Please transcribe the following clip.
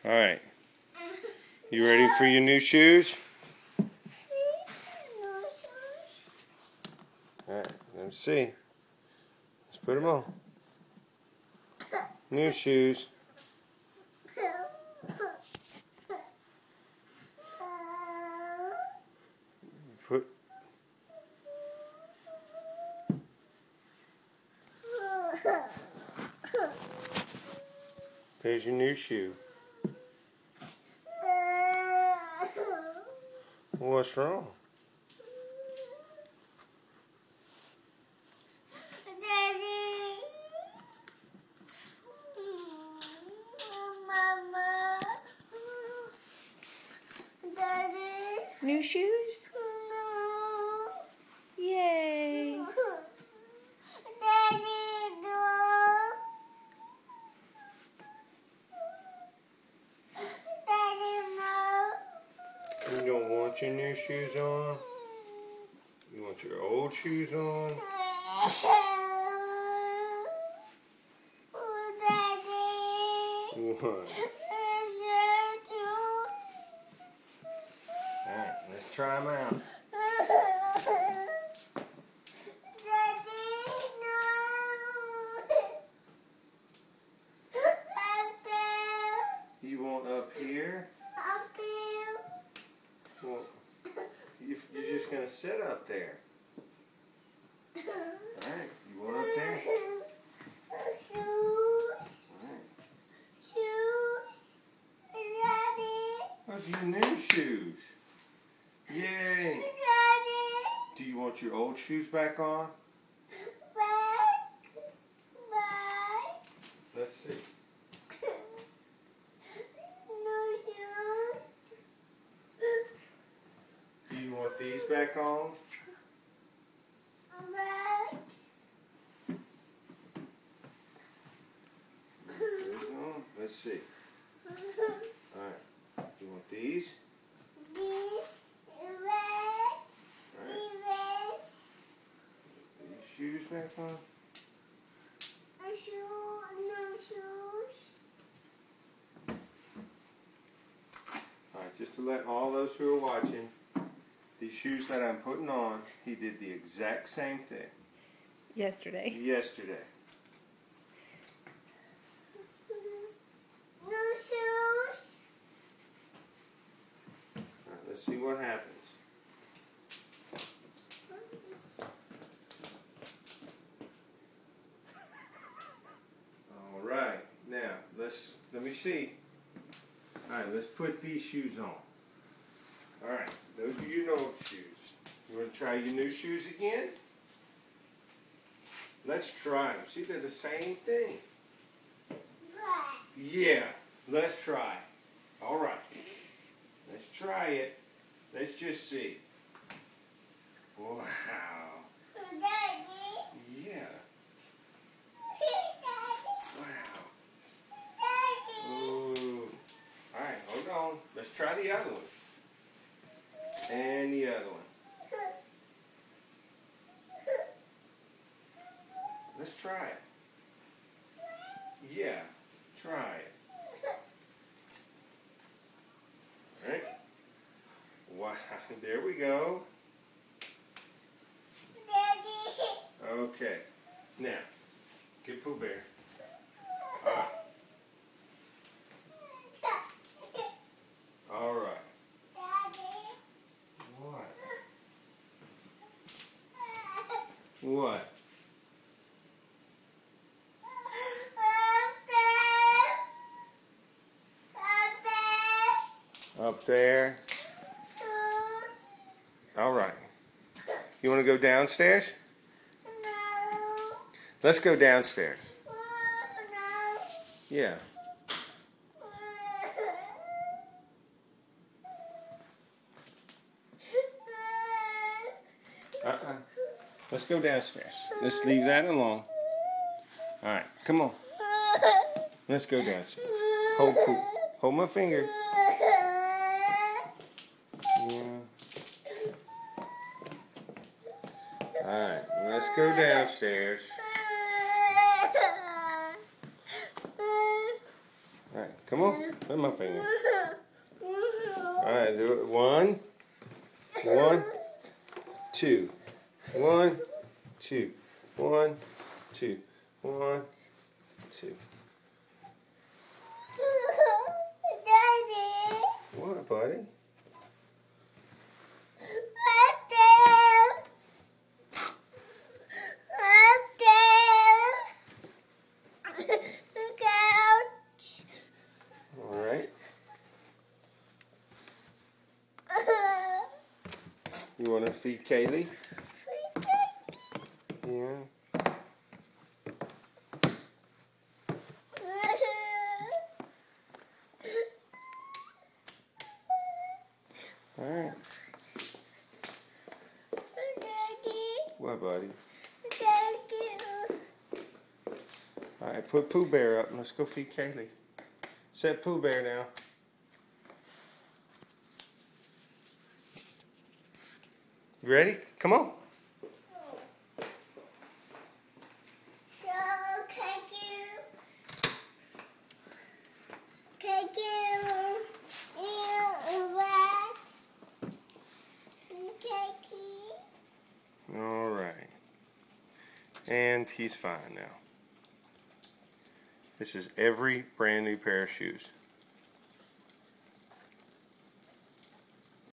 Alright. You ready for your new shoes? Alright, let me see. Let's put them on. New shoes. Put. There's your new shoe. What's wrong? Daddy. Mama. Daddy. New shoes? No. Yay! Daddy, no. Daddy, no. You don't want your new shoes on? You want your old shoes on? Daddy. What? Alright, let's try them out. You want up here? Well, you're just going to sit up there. Alright, you want up there? Those are your new shoes. Yay! Do you want your old shoes back on? Let's see. Do you want these back on? Let's see. Alright. You want these? These shoes back on? Alright, just to let all those who are watching, these shoes that I'm putting on, he did the exact same thing. Yesterday. Yesterday. Alright, let's see what happens. Alright, now let me see. Alright, let's put these shoes on. Alright, those are your old shoes. You want to try your new shoes again? Let's try them. See, they're the same thing. Yeah, let's try. Alright, let's try it. Let's just see. Wow. Yeah. Wow. Ooh. Alright, hold on. Let's try the other one. And the other one. Let's try it. Yeah, try it. Alright. Wow, there we go. Okay. Now, get Pooh Bear. Alright. What? What? Up there. Alright. You want to go downstairs? No. Let's go downstairs. No. Yeah. Let's go downstairs. Let's leave that alone. Alright, come on. Let's go downstairs. Hold my finger. Yeah. Alright, let's go downstairs. Alright, come on. Let my finger. Alright, do it. 1, 2. 1, 2. 1, 2. 1, 2. Daddy. What, buddy? Up there. Up there. Couch. Alright. You want to feed Kaylee? Yeah. Alright. Daddy. What, buddy? Daddy. Alright, put Pooh Bear up and let's go feed Kaylee. Set Pooh Bear now. You ready? Come on. So, take you, rat, cakey. Alright. And he's fine now. This is every brand new pair of shoes.